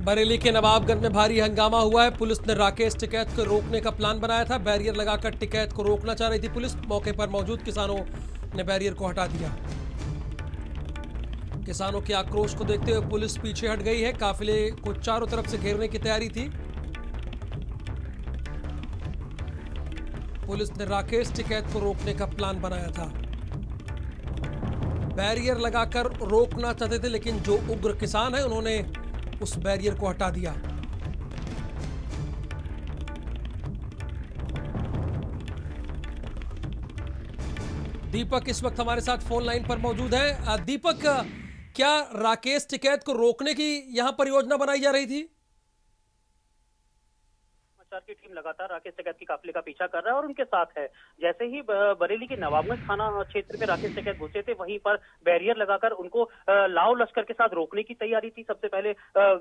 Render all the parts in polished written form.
बरेली के नवाबगंज में भारी हंगामा हुआ है। पुलिस ने राकेश टिकैत को रोकने का प्लान बनाया था। बैरियर लगाकर टिकैत को रोकना चाह रही थी पुलिस। मौके पर मौजूद किसानों ने बैरियर को हटा दिया। किसानों के आक्रोश को देखते हुए पुलिस पीछे हट गई है। काफिले को चारों तरफ से घेरने की तैयारी थी। पुलिस ने राकेश टिकैत को रोकने का प्लान बनाया था। बैरियर लगाकर रोकना चाहते थे, लेकिन जो उग्र किसान है उन्होंने उस बैरियर को हटा दिया। दीपक इस वक्त हमारे साथ फोन लाइन पर मौजूद है। दीपक, क्या राकेश टिकैत को रोकने की यहां पर योजना बनाई जा रही थी? समाचार की टीम लगातार राकेश टिकैत की काफिले का पीछा कर रहा है और उनके साथ है। जैसे ही बरेली के नवाबगंज थाना क्षेत्र में राकेश टिकैत घुसे थे, वहीं पर बैरियर लगाकर उनको लाव लश्कर के साथ रोकने की तैयारी थी। सबसे पहले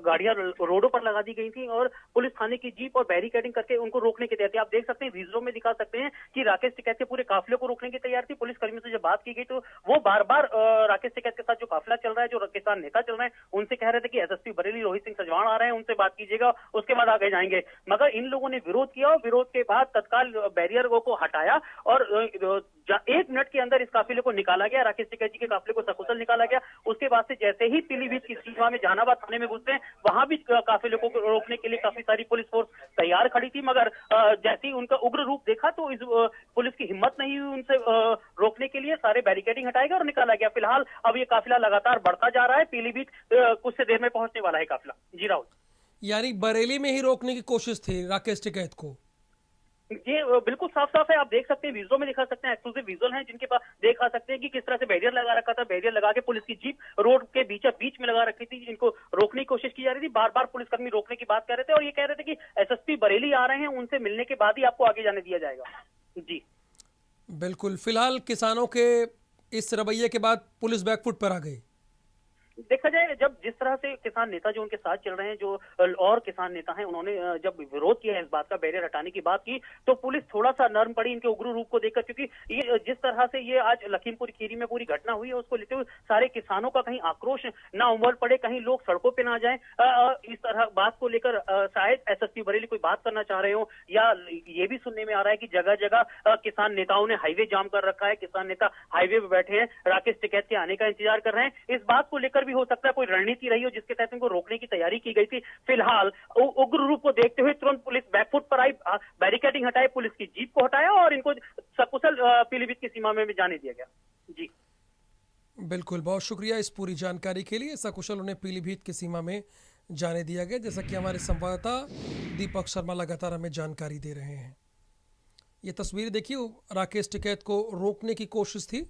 गाड़ियां रोडों पर लगा दी गई थी और पुलिस थाने की जीप और बैरिकेडिंग करके उनको रोकने की तैयारी थी। आप देख सकते हैं, विजुअल में दिखा सकते हैं कि राकेश टिकैत के पूरे काफिले को रोकने की तैयारी थी। पुलिस कर्मियों से जब बात की गई तो वो बार बार राकेश टिकैत के साथ जो काफिला चल रहा है, जो किसान नेता चल रहे हैं, उनसे कह रहे थे कि एसएसपी बरेली रोहित सिंह सजवाण आ रहे हैं, उनसे बात कीजिएगा, उसके बाद आगे जाएंगे। मगर इन लोगों ने विरोध किया और विरोध के बाद तत्काल बैरियर को हटाया और 1 मिनट के अंदर इस काफिले को निकाला गया। राकेश टिकैत जी के काफिले को सकुशल निकाला गया। उसके बाद से जैसे ही पीलीभीत की सीमा में जहानाबाद थाने में घुसते हैं, वहां भी काफिले को रोकने के लिए काफी सारी पुलिस फोर्स तैयार खड़ी थी। मगर जैसे ही उनका उग्र रूप देखा तो इस पुलिस की हिम्मत नहीं हुई उनसे रोकने के लिए। सारे बैरिकेडिंग हटाए गए और निकाला गया। फिलहाल अब ये काफिला लगातार बढ़ता जा रहा है। पीलीभीत कुछ से देर में पहुंचने वाला है काफिला। जी राहुल। यानी बरेली में ही रोकने की कोशिश थी राकेश टिकैत को? ये बिल्कुल साफ साफ है। आप देख सकते हैं, विजुअल में दिखा सकते हैं, एक्सक्लूसिव विजुअल हैं जिनके पास देखा सकते हैं कि किस तरह से बैरियर लगा रखा था। बैरियर लगा के पुलिस की जीप रोड के बीच में लगा रखी थी, जिनको रोकने की कोशिश की जा रही थी। बार बार पुलिसकर्मी रोकने की बात कर रहे थे और ये कह रहे थे कि एसएसपी बरेली आ रहे हैं, उनसे मिलने के बाद ही आपको आगे जाने दिया जाएगा। जी बिल्कुल। फिलहाल किसानों के इस रवैये के बाद पुलिस बैकफुट पर आ गई। देखा जाए, जब जिस तरह से किसान नेता जो उनके साथ चल रहे हैं, जो और किसान नेता हैं, उन्होंने जब विरोध किया इस बात का, बैरियर हटाने की बात की, तो पुलिस थोड़ा सा नर्म पड़ी इनके उग्र रूप को देखकर। क्योंकि ये जिस तरह से ये आज लखीमपुर खीरी में पूरी घटना हुई है, उसको लेते हुए सारे किसानों का कहीं आक्रोश ना उमड़ पड़े, कहीं लोग सड़कों पे ना जाएं, इस तरह बात को लेकर शायद एसएसपी बरेली कोई बात करना चाह रहे हो, या ये भी सुनने में आ रहा है कि जगह जगह किसान नेताओं ने हाईवे जाम कर रखा है। किसान नेता हाईवे पे बैठे हैं, राकेश टिकैत के आने का इंतजार कर रहे हैं। इस बात को लेकर भी हो सकता है कोई रणनीति रही हो जिसके तहत इनको रोकने की तैयारी की गई थी। फिलहाल उग्र रूप को देखते हुए तुरंत पुलिस बैकफुट पर आई, बैरिकेडिंग हटाई, पुलिस की जीप को हटाया और इनको सकुशल पीलीभीत की सीमा में भी जाने दिया गया। जी बिल्कुल, बहुत शुक्रिया इस पूरी जानकारी के लिए। सकुशल उन्हें पीलीभीत की सीमा में जाने दिया गया, जैसा कि हमारे संवाददाता दीपक शर्मा लगातार हमें जानकारी दे रहे हैं। ये तस्वीर देखिए, राकेश टिकैत को रोकने की कोशिश थी।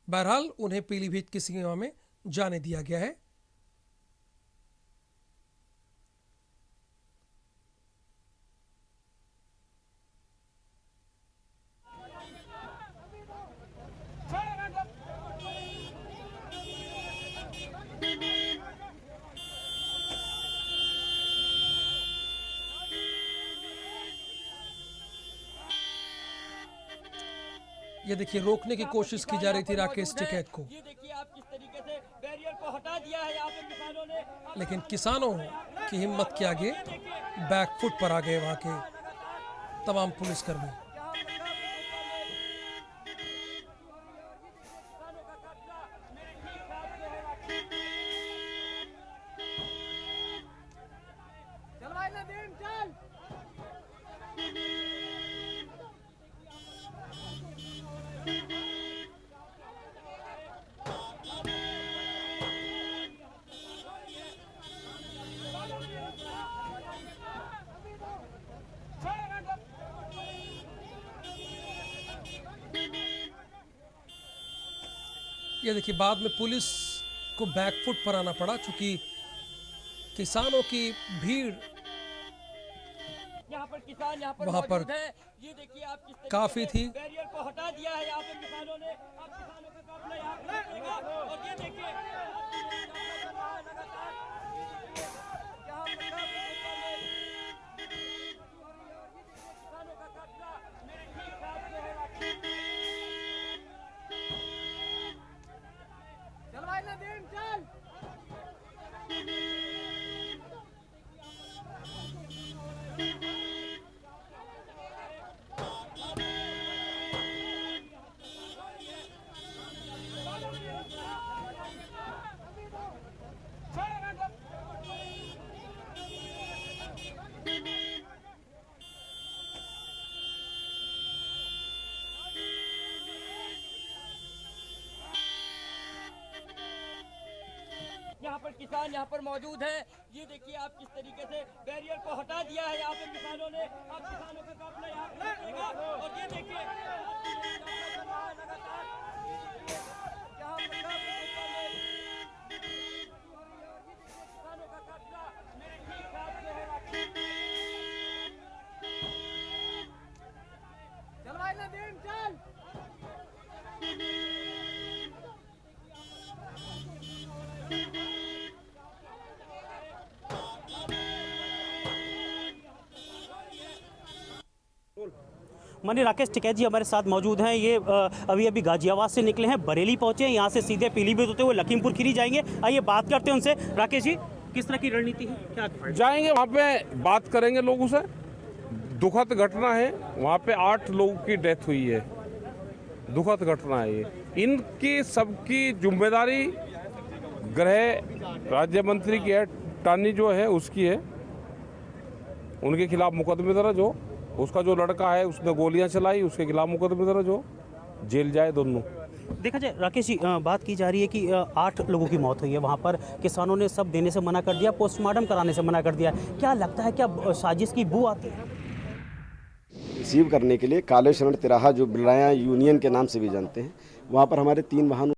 बहरहाल उन्हें पीलीभीत की सीमा में जाने दिया गया है। ये देखिए, रोकने की कोशिश की जा रही थी राकेश टिकैत को। ये देखिए आप किस तरीके से बैरियर को हटा दिया है यहाँ पे किसानों ने। लेकिन किसानों की हिम्मत के आगे बैकफुट पर आ गए वहां के तमाम पुलिसकर्मी। ये देखिए, बाद में पुलिस को बैकफुट पर आना पड़ा, चूंकि किसानों की भीड़ यहाँ पर किसान यहाँ पर वहां पर मौजूद है। ये देखिए आप किस तरीके काफी से थी। बैरियर को हटा दिया है यहाँ पे किसानों ने। अब किसानों का काफिला यहाँ पे निकलेगा और ये देखिए किसानों का काफिला मेरे ठीक साथ में है। चल भाई नदीम चल। यहाँ पर किसान यहाँ पर मौजूद हैं। ये देखिए आप किस तरीके से बैरियर को हटा दिया है यहाँ पे किसानों ने। अब किसानों का काफिला यहाँ पे निकलेगा और ये देखिए लगातार यहाँ पर किसानों का काफिला मेरे ठीक साथ जो है चल भाई नदीम चल। माननीय राकेश टिकैत जी हमारे साथ मौजूद हैं। ये अभी अभी गाजियाबाद से निकले हैं, बरेली पहुंचे हैं, यहाँ से सीधे पीलीभीत होते हुए लखीमपुर खीरी जाएंगे। आइए बात करते हैं उनसे। राकेश जी, किस तरह की रणनीति है, क्या जाएंगे वहाँ पे, बात करेंगे लोगों से। दुखद घटना है, वहाँ पे 8 लोगों की डेथ हुई है, दुखद घटना है ये। इनकी सबकी जिम्मेदारी गृह राज्य मंत्री की है, टानी जो है उसकी है। उनके खिलाफ मुकदमे दर्ज हो, उसका जो लड़का है उसने गोलियां चलाई, उसके खिलाफ मुकदमे दर्ज हो, जेल जाए दोनों। देखा जाए राकेश जी, बात की जा रही है कि 8 लोगों की मौत हुई है वहाँ पर। किसानों ने सब देने से मना कर दिया, पोस्टमार्टम कराने से मना कर दिया। क्या लगता है, क्या साजिश की बू आती है? रिसीव करने के लिए काले शरण तिराहा, जो बिलाया यूनियन के नाम से भी जानते हैं, वहाँ पर हमारे 3 वाहन